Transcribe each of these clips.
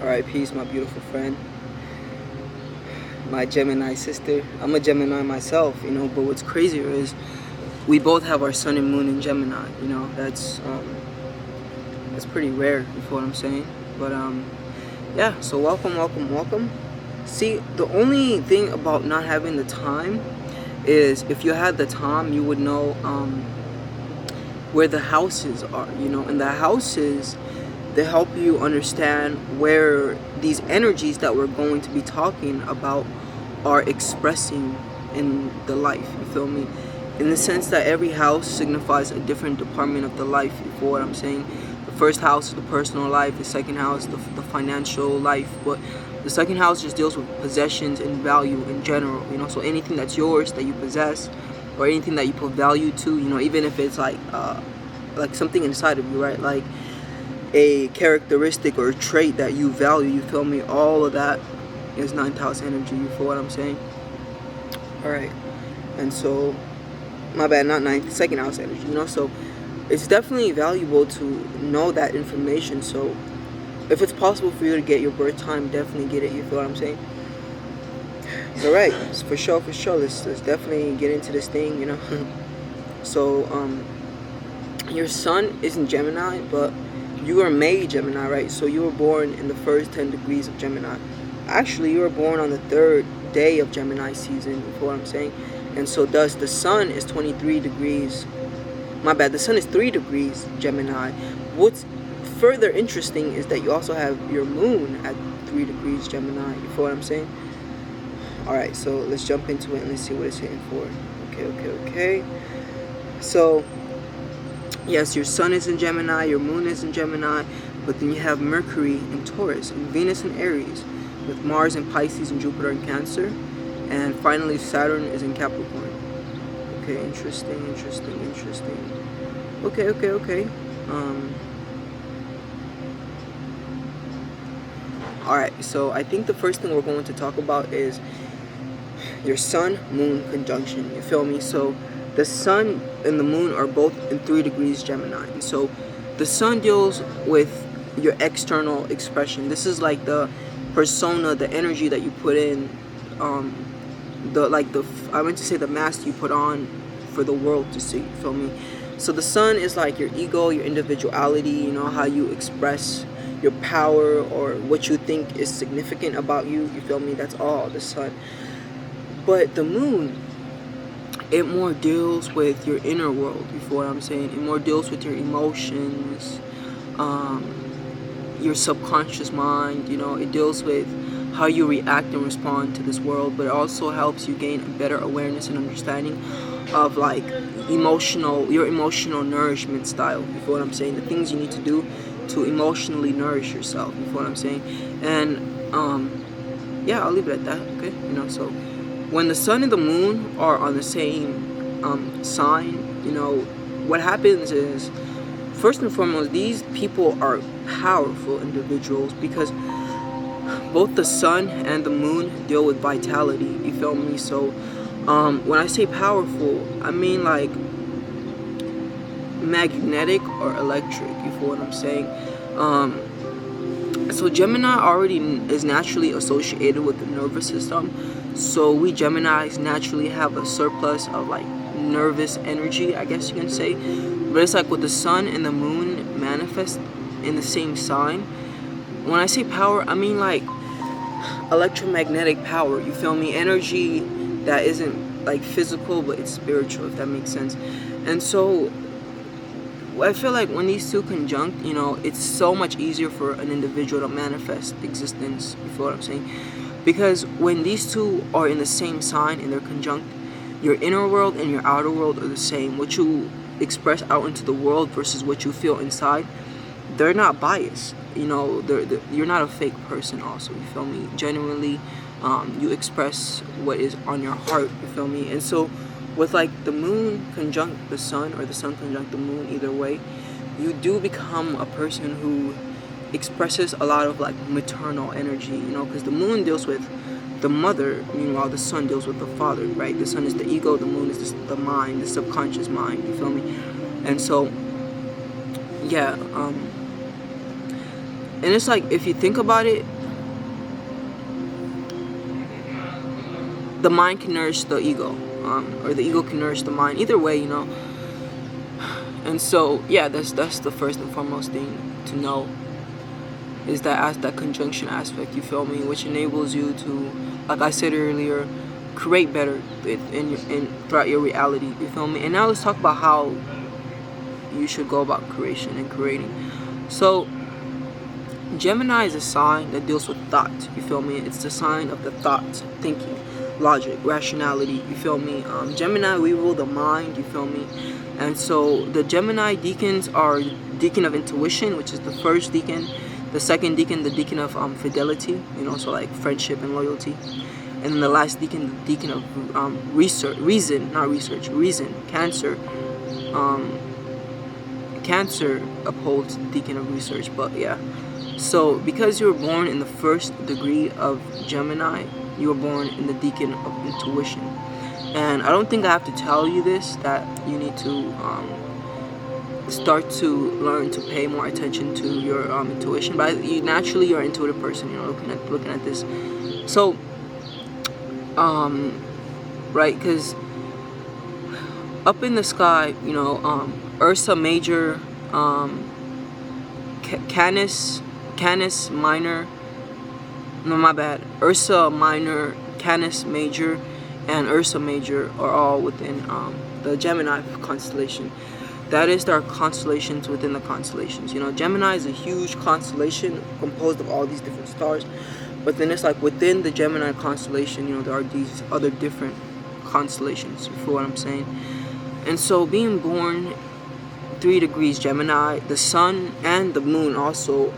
Alright, peace, my beautiful friend. My Gemini sister. I'm a Gemini myself, but what's crazier is we both have our sun and moon in Gemini, that's pretty rare, you feel what I'm saying? But yeah, so welcome. See, the only thing about not having the time is if you had the time, you would know where the houses are, and the houses, they help you understand where these energies that we're going to be talking about are expressing in the life, you feel me? In the sense that every house signifies a different department of the life, you feel what I'm saying? The first house is the personal life, the second house is the financial life, but the second house just deals with possessions and value in general, so anything that's yours, that you possess, or anything that you put value to, even if it's like something inside of you, right? Like a characteristic or a trait that you value, you feel me? All of that is ninth house energy, you feel what I'm saying? Alright, and so, my bad, not ninth, second house energy, so it's definitely valuable to know that information. So if it's possible for you to get your birth time, definitely get it, you feel what I'm saying? Alright, for sure, let's definitely get into this thing, So, your sun is in Gemini, but you are made Gemini, right? So you were born in the first 10 degrees of Gemini. Actually, you were born on the 3rd day of Gemini season, you feel what I'm saying? And so thus the sun is 23 degrees. My bad, the sun is 3 degrees Gemini. What's further interesting is that you also have your moon at 3 degrees Gemini, you feel what I'm saying? Alright, so let's jump into it and let's see what it's hitting for. Okay. So, yes, your sun is in Gemini, your moon is in Gemini, but then you have Mercury in Taurus, and Venus in Aries, with Mars in Pisces and Jupiter in Cancer, and finally Saturn is in Capricorn. Okay, interesting. Okay. Alright, so I think the first thing we're going to talk about is your sun-moon conjunction, you feel me? So the sun and the moon are both in 3 degrees Gemini. And so the sun deals with your external expression. This is like the persona, the energy that you put in, I meant to say the mask you put on for the world to see, you feel me? So the sun is like your ego, your individuality, how you express your power or what you think is significant about you feel me? That's all the sun. But the moon, it more deals with your inner world, you feel what I'm saying? It more deals with your emotions, your subconscious mind, it deals with how you react and respond to this world, but it also helps you gain a better awareness and understanding of like your emotional nourishment style, you feel what I'm saying? The things you need to do to emotionally nourish yourself, you feel what I'm saying? And yeah, I'll leave it at that, okay? So when the sun and the moon are on the same sign, what happens is, first and foremost, these people are powerful individuals because both the sun and the moon deal with vitality, you feel me? So when I say powerful, I mean like magnetic or electric, you feel what I'm saying? So Gemini already is naturally associated with the nervous system, so we Geminis naturally have a surplus of like nervous energy, I guess you can say. But it's like with the sun and the moon manifest in the same sign, when I say power, I mean like electromagnetic power, you feel me? Energy that isn't like physical, but it's spiritual, if that makes sense. And so I feel like when these two conjunct, it's so much easier for an individual to manifest existence, you feel what I'm saying? Because when these two are in the same sign and they're conjunct, your inner world and your outer world are the same. What you express out into the world versus what you feel inside, they're not biased. You're not a fake person also, you feel me? Genuinely, you express what is on your heart, you feel me? And so with like the moon conjunct the sun or the sun conjunct the moon, either way, you do become a person who expresses a lot of like maternal energy, because the moon deals with the mother, meanwhile the sun deals with the father, right? The sun is the ego, the moon is the mind, the subconscious mind, you feel me? And so yeah, And it's like, if you think about it, the mind can nourish the ego, or the ego can nourish the mind. Either way, And so, yeah, that's the first and foremost thing to know, is that conjunction aspect, you feel me, which enables you to, like I said earlier, create better in throughout your reality, you feel me. And now let's talk about how you should go about creation and creating. So Gemini is a sign that deals with thought, you feel me. It's the sign of the thoughts, thinking, logic, rationality, you feel me. Gemini, we rule the mind, you feel me. And so the Gemini deacons are deacon of intuition, which is the first deacon. The second deacon, the deacon of fidelity, so like friendship and loyalty. And then the last deacon, the deacon of reason, Cancer. Cancer upholds the deacon of research, but yeah. So because you were born in the first degree of Gemini, you were born in the deacon of intuition. And I don't think I have to tell you this, that you need to start to learn to pay more attention to your intuition. But you're an intuitive person, looking at this. So, right, because up in the sky, Ursa Major, Canis Minor, no, my bad, Ursa Minor, Canis Major, and Ursa Major are all within the Gemini constellation. That is, there are constellations within the constellations. Gemini is a huge constellation composed of all these different stars. But then it's like within the Gemini constellation, there are these other different constellations. You feel what I'm saying? And so being born 3 degrees Gemini, the sun and the moon also,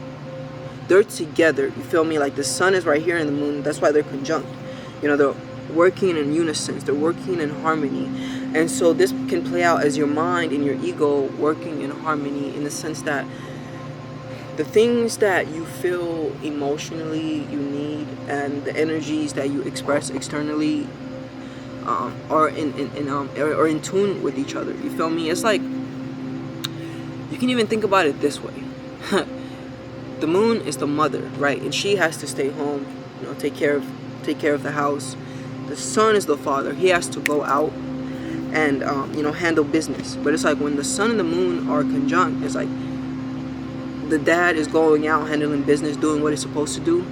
they're together. You feel me? Like the sun is right here and the moon, that's why they're conjunct. They're working in unison, they're working in harmony. And so this can play out as your mind and your ego working in harmony, in the sense that the things that you feel emotionally you need and the energies that you express externally are in tune with each other. You feel me? It's like, you can even think about it this way. The moon is the mother, right? And she has to stay home, take care of the house. The sun is the father. He has to go out and handle business. But it's like when the sun and the moon are conjunct, it's like the dad is going out handling business, doing what he's supposed to do,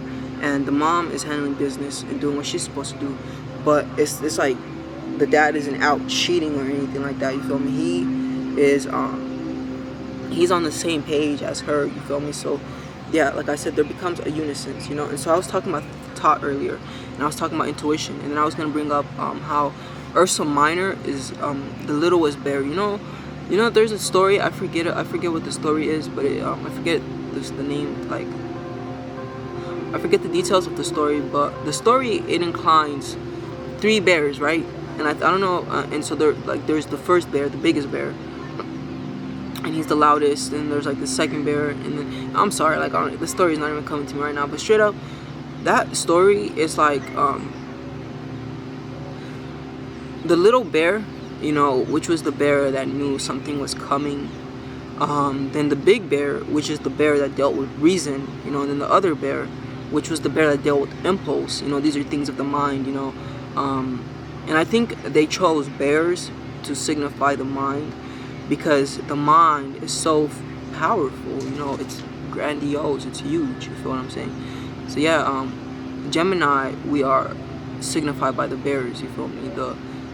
and the mom is handling business and doing what she's supposed to do. But it's like the dad isn't out cheating or anything like that. You feel me? He is he's on the same page as her. You feel me? So yeah, like I said, there becomes a unison, And so I was talking about thought earlier, and I was talking about intuition, and then I was gonna bring up how Ursa Minor is the littlest bear. There's a story, I forget what the story is, but I forget the name, like I forget the details of the story, but the story, it inclines 3 bears, right? And I don't know, and so there's the first bear, the biggest bear, and he's the loudest, and there's like the second bear, and then I'm sorry, the story's not even coming to me right now, but straight up, that story is like the little bear, which was the bear that knew something was coming. Then the big bear, which is the bear that dealt with reason, and then the other bear, which was the bear that dealt with impulse. These are things of the mind, and I think they chose bears to signify the mind, because the mind is so powerful, it's grandiose, it's huge, you feel what I'm saying? So yeah, Gemini, we are signified by the bears, you feel me?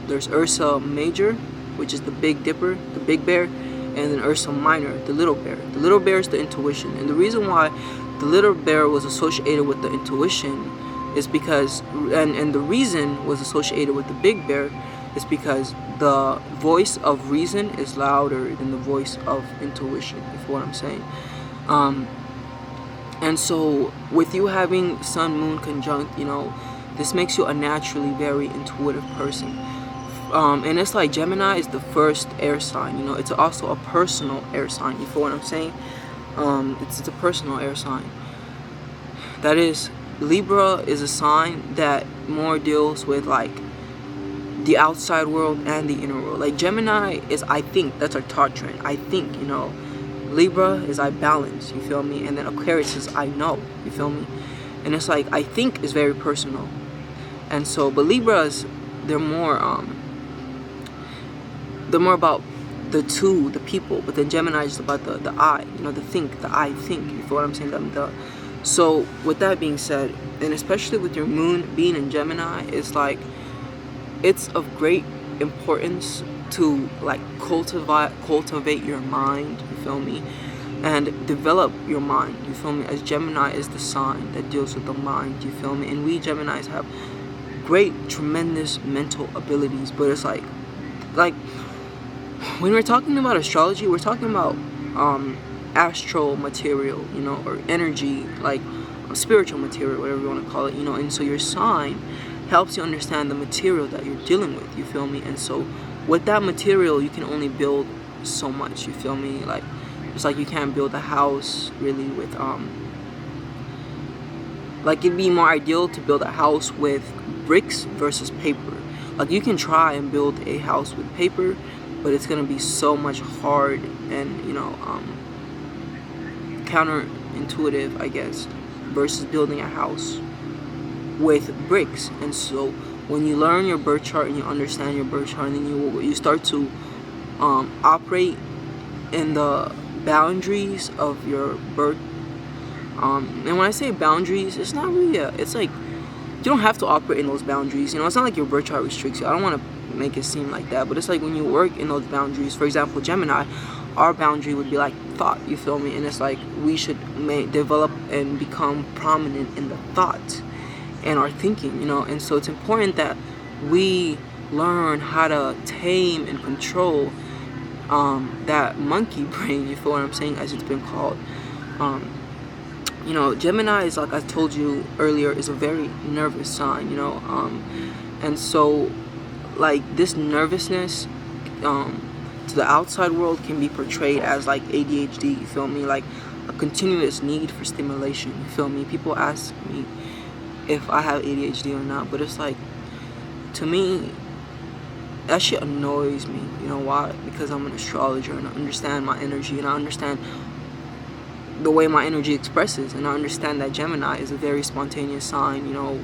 There's Ursa Major, which is the Big Dipper, the big bear, and then Ursa Minor, the little bear. The little bear is the intuition, and the reason why the little bear was associated with the intuition is because, and the reason was associated with the big bear, is because the voice of reason is louder than the voice of intuition, if you know what I'm saying. And so with you having sun moon conjunct, this makes you a naturally very intuitive person. And it's like Gemini is the first air sign, it's also a personal air sign, you feel what I'm saying? It's a personal air sign. That is, Libra is a sign that more deals with like the outside world and the inner world. Like Gemini is, I think, that's our thought trend. I think, Libra is I balance, you feel me? And then Aquarius is I know, you feel me? And it's like I think is very personal. And so, but Libras, they're more about the two, the people, but then Gemini is about the I, you know, the I think, you feel what I'm saying? So with that being said, and especially with your moon being in Gemini, it's like it's of great importance to like cultivate your mind, you feel me, and develop your mind, you feel me, as Gemini is the sign that deals with the mind, you feel me, and we Geminis have great, tremendous mental abilities, but it's like when we're talking about astrology, we're talking about astral material, you know, or energy, like spiritual material, whatever you want to call it, you know. And so your sign helps you understand the material that you're dealing with, you feel me. And so with that material, you can only build so much, you feel me. Like it's like you can't build a house really with like it'd be more ideal to build a house with bricks versus paper. Like you can try and build a house with paper, but it's gonna be so much hard and, you know, counterintuitive, I guess, versus building a house with bricks. And so when you learn your birth chart and you understand your birth chart, and then you start to operate in the boundaries of your birth. And when I say boundaries, it's not really it's like you don't have to operate in those boundaries. You know, it's not like your birth chart restricts you. I don't want to make it seem like that, but it's like when you work in those boundaries. For example, Gemini, our boundary would be like thought, you feel me? And it's like we should develop and become prominent in the thought and our thinking, you know. And so it's important that we learn how to tame and control that monkey brain, you feel what I'm saying, as it's been called. You know, Gemini is, like I told you earlier, is a very nervous sign, you know, and so like this nervousness to the outside world can be portrayed as like ADHD, you feel me, like a continuous need for stimulation, you feel me. People ask me if I have ADHD or not, but it's like, to me, that shit annoys me. You know why? Because I'm an astrologer and I understand my energy and I understand the way my energy expresses, and I understand that Gemini is a very spontaneous sign, you know,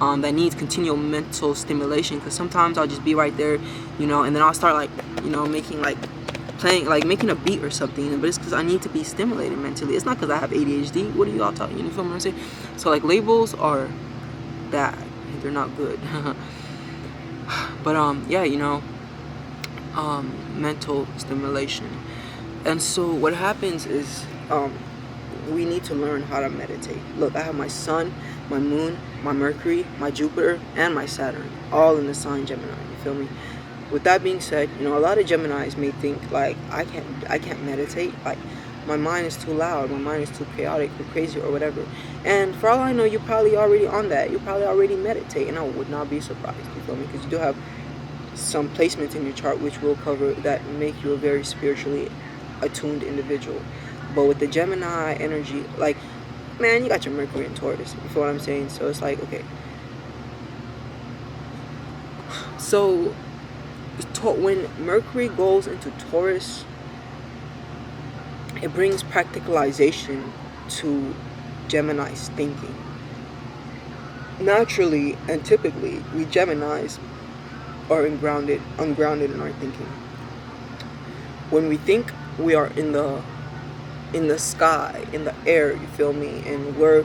that needs continual mental stimulation, because sometimes I'll just be right there, you know, and then I'll start like, you know, making a beat or something, but it's because I need to be stimulated mentally. It's not because I have ADHD. What are you all talking? You feel what I'm saying? So like labels are bad. They're not good. But yeah, you know, mental stimulation. And so what happens is we need to learn how to meditate. Look, I have my sun, my moon, my Mercury, my Jupiter, and my Saturn, all in the sign Gemini, you feel me? With that being said, you know, a lot of Geminis may think like I can't meditate, like my mind is too loud, my mind is too chaotic or crazy or whatever. And for all I know, you're probably already on that. You probably already meditate, and I would not be surprised, you feel me? Because you do have some placements in your chart which will cover that make you a very spiritually attuned individual. But with the Gemini energy, like, man, you got your Mercury and Taurus, you feel what I'm saying? So it's like, okay, so when Mercury goes into Taurus, it brings practicalization to Gemini's thinking. Naturally and typically, we Geminis are ungrounded in our thinking. When we think, we are in the sky, in the air, you feel me? And we're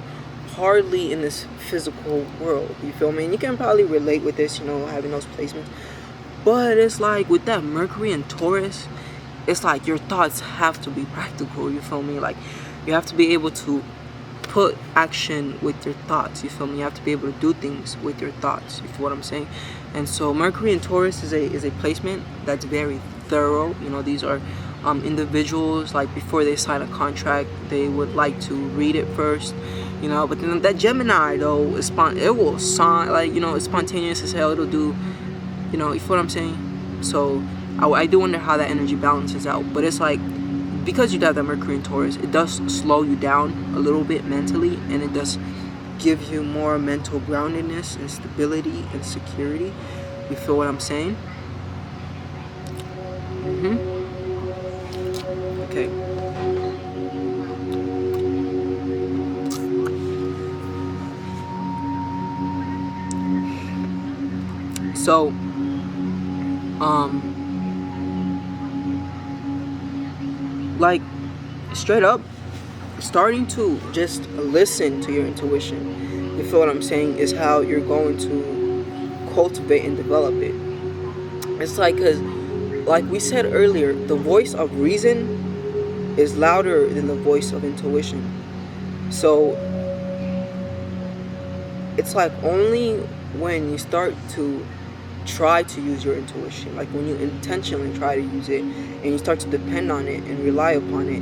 hardly in this physical world, you feel me? And you can probably relate with this, you know, having those placements. But it's like with that Mercury and Taurus, it's like your thoughts have to be practical, you feel me? Like you have to be able to put action with your thoughts, you feel me? You have to be able to do things with your thoughts, you feel what I'm saying? And so Mercury and Taurus is a placement that's very thorough. You know, these are individuals, like before they sign a contract, they would like to read it first, you know. But then that Gemini though, it will sign, like, you know, it's spontaneous as hell. It'll do, you know, you feel what I'm saying? So I do wonder how that energy balances out. But it's like, because you have that Mercury and Taurus, it does slow you down a little bit mentally, and it does give you more mental groundedness and stability and security. You feel what I'm saying? Okay. So like straight up, starting to just listen to your intuition, you feel what I'm saying, is how you're going to cultivate and develop it. It's like, because like we said earlier, the voice of reason is louder than the voice of intuition. So it's like only when you start to try to use your intuition, like when you intentionally try to use it and you start to depend on it and rely upon it,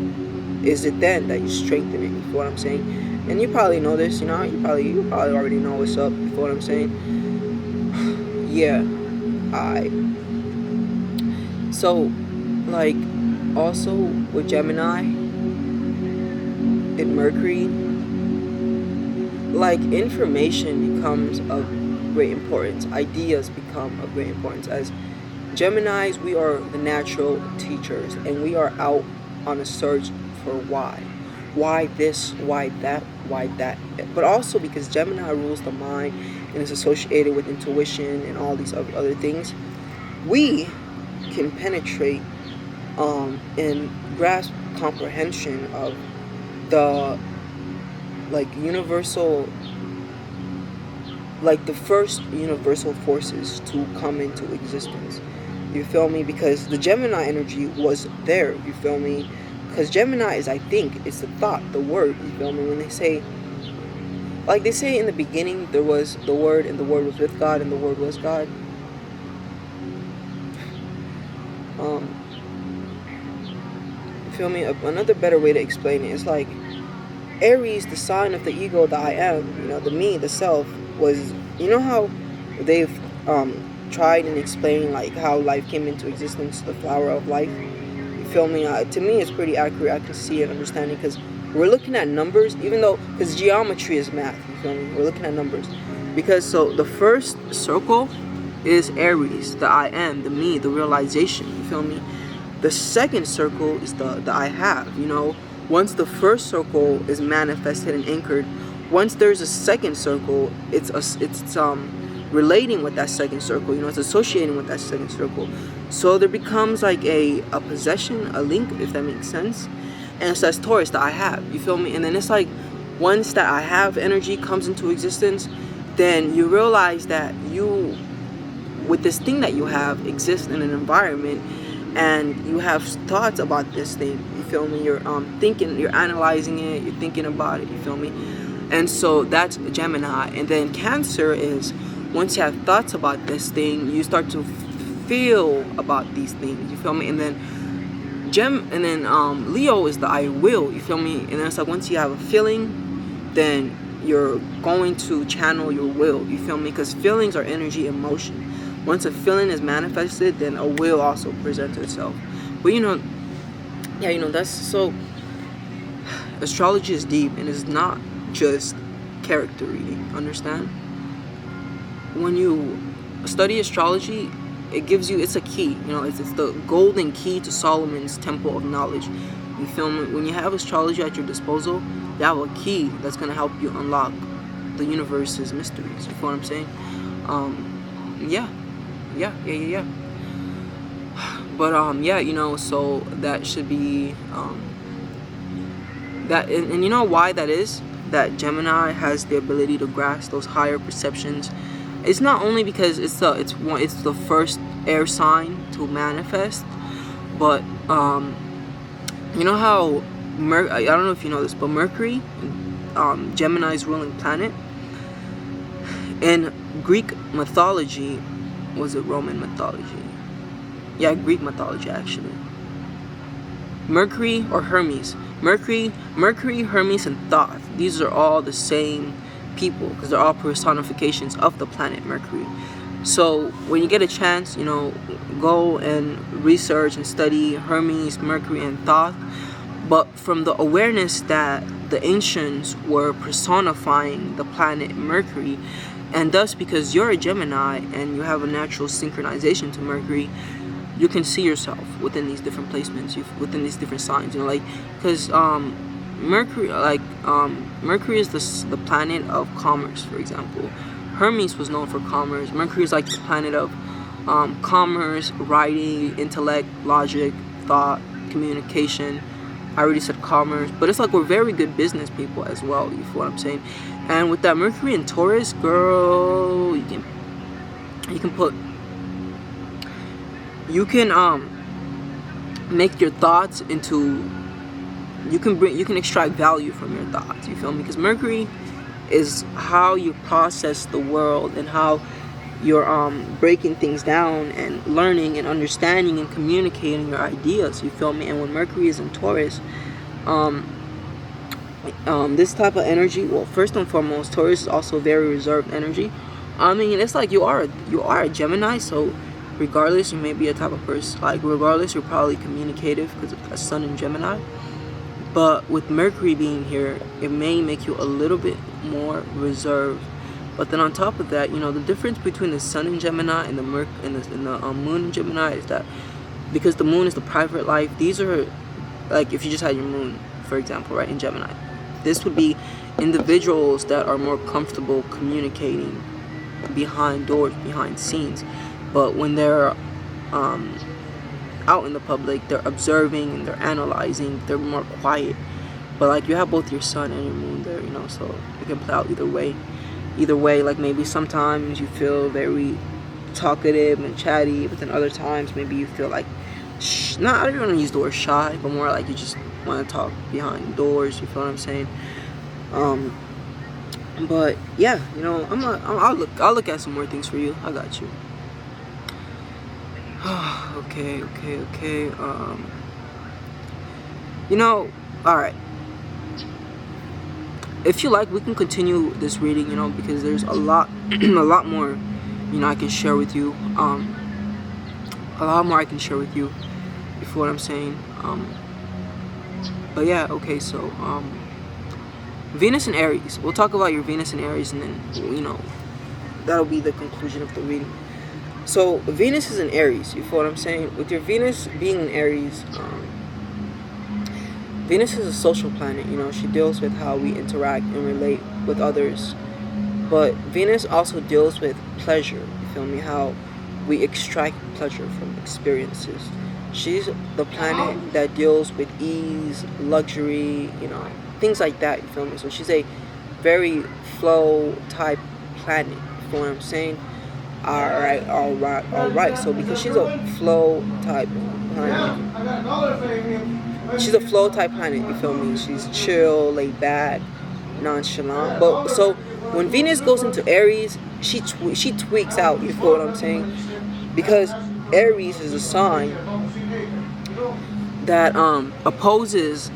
is it then that you strengthen it. You feel what I'm saying? And you probably know this, you probably already know what's up. You feel what I'm saying? Yeah. So like also with Gemini and Mercury, like information becomes of great importance. Ideas become of great importance. As Geminis, we are the natural teachers, and we are out on a search for why. Why this, why that, why that. But also because Gemini rules the mind and is associated with intuition and all these other things, we can penetrate and grasp comprehension of the like universal, like the first universal forces to come into existence. You feel me? Because the Gemini energy was there. You feel me? Because Gemini is, I think, it's the thought, the word. You feel me? When they say, like they say in the beginning, there was the word, and the word was with God, and the word was God. You feel me? Another better way to explain it is like Aries, the sign of the ego, the I am, the me, the self, was, how they've tried and explained like how life came into existence, the flower of life. You feel me? To me, it's pretty accurate. I can see it, understanding, because we're looking at numbers, even though, because geometry is math. You feel me? We're looking at numbers, because so the first circle is Aries, the I am, the me, the realization. You feel me? The second circle is the I have. Once the first circle is manifested and anchored, once there's a second circle, it's relating with that second circle. It's associating with that second circle. So there becomes like a possession, a link, if that makes sense. And it says Taurus, the I have. You feel me? And then it's like once that I have energy comes into existence, then you realize that you, with this thing that you have, exist in an environment, and you have thoughts about this thing. You feel me? You're thinking, you're analyzing it, you're thinking about it. You feel me? And so that's Gemini. And then Cancer is, once you have thoughts about this thing, you start to feel about these things. You feel me? And then Leo is the I will. You feel me? And then it's like once you have a feeling, then you're going to channel your will. You feel me? Because feelings are energy and motion. Once a feeling is manifested, then a will also presents itself. But that's so. Astrology is deep, and it's not just character reading. Understand? When you study astrology, it gives you, it's a key. It's the golden key to Solomon's temple of knowledge. You feel me? When you have astrology at your disposal, you have a key that's gonna help you unlock the universe's mysteries. You feel what I'm saying? Yeah. But so that should be that, and you know why that is? That Gemini has the ability to grasp those higher perceptions. It's not only because it's the first air sign to manifest, but you know how I don't know if you know this, but Mercury, Gemini's ruling planet, in Greek mythology, was it Roman mythology? Yeah, Greek mythology actually. Mercury or Hermes. Mercury, Hermes, and Thoth. These are all the same people because they're all personifications of the planet Mercury. So when you get a chance, go and research and study Hermes, Mercury, and Thoth. But from the awareness that the ancients were personifying the planet Mercury, and thus because you're a Gemini and you have a natural synchronization to Mercury, you can see yourself within these different placements, within these different signs. Because Mercury, Mercury is the planet of commerce, for example. Hermes was known for commerce. Mercury is like the planet of commerce, writing, intellect, logic, thought, communication. I already said commerce, but it's like we're very good business people as well. You feel what I'm saying? And with that Mercury in Taurus, girl, you can make your thoughts into, you can extract value from your thoughts. You feel me? Because Mercury is how you process the world and how you're breaking things down and learning and understanding and communicating your ideas. You feel me? And when Mercury is in Taurus, this type of energy, well, first and foremost, Taurus is also very reserved energy. I mean, it's like you are a Gemini, so regardless, you may be a type of person, like regardless, you're probably communicative because of a sun in Gemini. But with Mercury being here, it may make you a little bit more reserved. But then on top of that, you know, the difference between the sun in Gemini and the moon in Gemini is that because the moon is the private life, these are like if you just had your moon, for example, right, in Gemini, this would be individuals that are more comfortable communicating behind doors, behind scenes. But when they're out in the public, they're observing and they're analyzing, they're more quiet. But like you have both your sun and your moon there, you know, so it can play out either way. Like maybe sometimes you feel very talkative and chatty, but then other times maybe you feel like I don't want to use the word shy, but more like you just want to talk behind doors. You feel what I'm saying? But yeah, you know, I'll look at some more things for you. I got you. Okay. You know, all right. If you like, we can continue this reading, you know, because there's a lot more, you know, I can share with you. A lot more I can share with you. You feel what I'm saying? But yeah, okay. So, Venus and Aries. We'll talk about your Venus and Aries, and then, you know, that'll be the conclusion of the reading. So Venus is in Aries. You feel what I'm saying? With your Venus being in Aries, Venus is a social planet. You know, she deals with how we interact and relate with others. But Venus also deals with pleasure. You feel me? How we extract pleasure from experiences. She's the planet that deals with ease, luxury, you know, things like that. You feel me? So she's a very flow type planet. You feel what I'm saying? Alright. So because she's a flow type planet, she's a flow type planet, you feel me? She's chill, laid back, nonchalant. But so when Venus goes into Aries, she tweaks out, you feel what I'm saying? Because Aries is a sign that opposes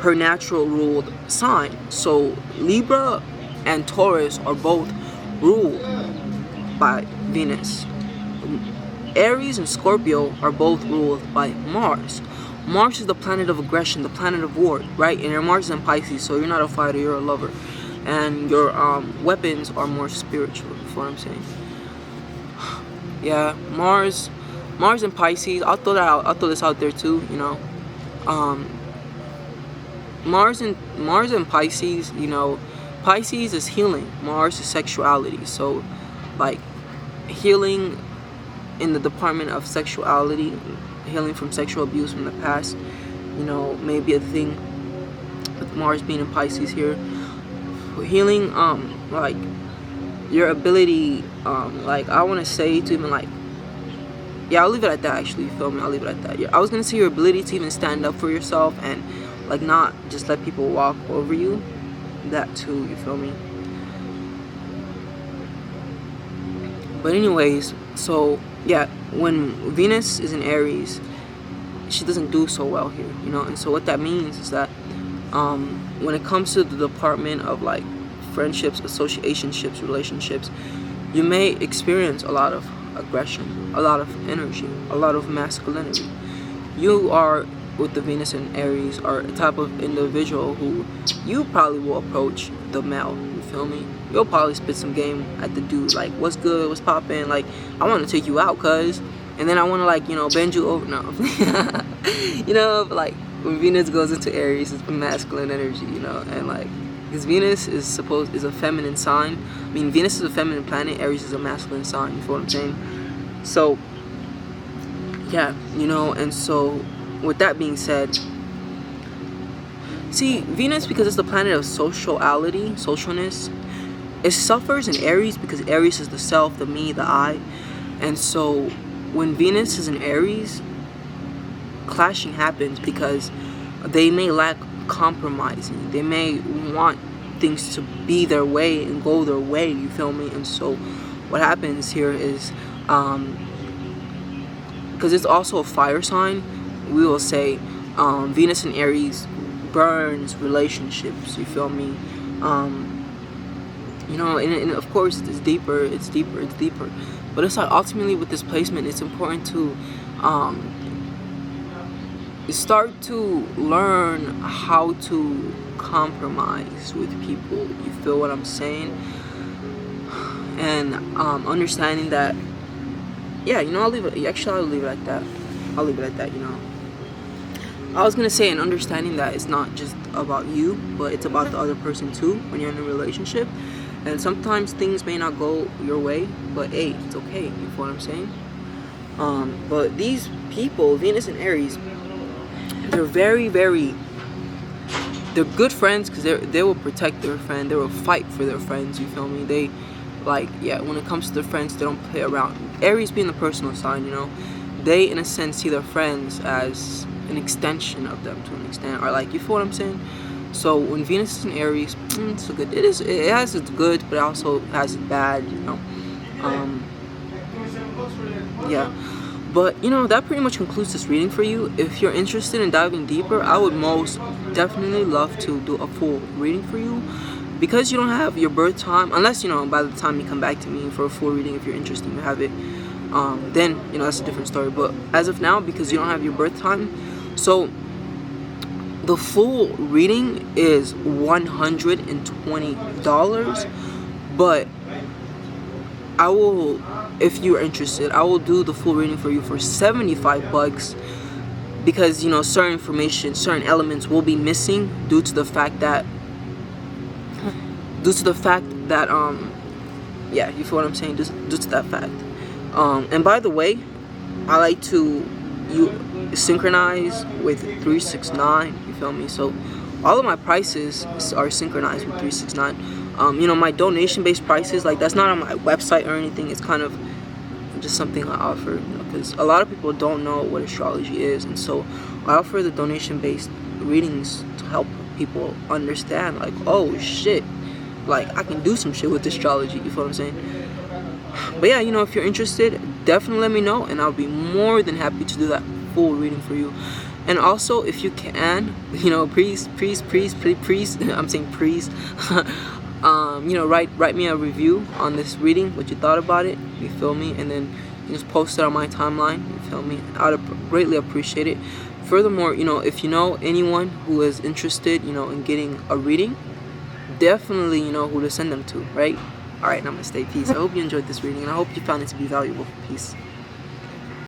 her natural ruled sign. So Libra and Taurus are both ruled by Venus. Aries and Scorpio are both ruled by Mars. Mars is the planet of aggression, the planet of war, right? And your Mars is in Pisces, so you're not a fighter, you're a lover. And your weapons are more spiritual, you know what I'm saying? Yeah, Mars in Pisces, I'll throw this out there too, you know. Mars in Pisces, you know, Pisces is healing, Mars is sexuality. So like healing in the department of sexuality, healing from sexual abuse from the past, you know, maybe a thing with Mars being in Pisces here. Healing like your ability, like I want to say to even like, yeah, I'll leave it at that actually, you feel me? I'll leave it at that. Yeah, I was gonna say your ability to even stand up for yourself and like not just let people walk over you. That too, you feel me? But anyways, so yeah, when Venus is in Aries, she doesn't do so well here, you know. And so what that means is that when it comes to the department of like friendships, associationships, relationships, you may experience a lot of aggression, a lot of energy, a lot of masculinity. You are, with the Venus and Aries, are a type of individual who you probably will approach the male, you feel me? You'll probably spit some game at the dude, like, what's good, what's poppin', like, I want to take you out, cuz, and then I want to, like, you know, bend you over, no, you know, but, like, when Venus goes into Aries, it's masculine energy, you know, and, like, because Venus is a feminine sign. I mean, Venus is a feminine planet, Aries is a masculine sign, you feel what I'm saying? So yeah, and so with that being said, see, Venus, because it's the planet of socialness, it suffers in Aries because Aries is the self, the me, the I. And so when Venus is in Aries, clashing happens because they may lack compromising. They may want things to be their way and go their way, you feel me? And so what happens here is, because it's also a fire sign, we will say Venus in Aries burns relationships, you feel me? And of course it's deeper. But it's like ultimately with this placement, it's important to start to learn how to compromise with people, you feel what I'm saying? And understanding that, yeah, I'll leave it like that. I was gonna say, and understanding that it's not just about you, but it's about the other person too when you're in a relationship. And sometimes things may not go your way, but hey, it's okay, you feel what I'm saying? But these people, Venus and Aries, they're very, very, they're good friends because they will protect their friend, they will fight for their friends, you feel me? They, like, yeah, when it comes to their friends, they don't play around. Aries being the personal sign, they in a sense see their friends as an extension of them to an extent, or like, you feel what I'm saying? So when Venus is in Aries, it's a good. It has its good, but it also has its bad. Yeah. But that pretty much concludes this reading for you. If you're interested in diving deeper, I would most definitely love to do a full reading for you. Because you don't have your birth time, unless by the time you come back to me for a full reading, if you're interested, you have it. Then that's a different story. But as of now, because you don't have your birth time, so the full reading is $120, but I will, if you're interested, I will do the full reading for you for $75, because certain information, certain elements will be missing due to the fact that yeah, you feel what I'm saying, due to that fact. And by the way, I like to synchronize with 369, you feel me? So all of my prices are synchronized with 369. My donation based prices, like, that's not on my website or anything. It's kind of just something I offer, because a lot of people don't know what astrology is, and so I offer the donation based readings to help people understand, like, oh shit, like, I can do some shit with astrology, you feel what I'm saying? But yeah, if you're interested, definitely let me know, and I'll be more than happy to do that full reading for you. And also, if you can, please, I'm saying please, write me a review on this reading, what you thought about it, you feel me? And then just post it on my timeline, you feel me? I'd greatly appreciate it. Furthermore, if you know anyone who is interested, in getting a reading, definitely who to send them to, right? Alright, namaste, peace. I hope you enjoyed this reading, and I hope you found it to be valuable. Peace.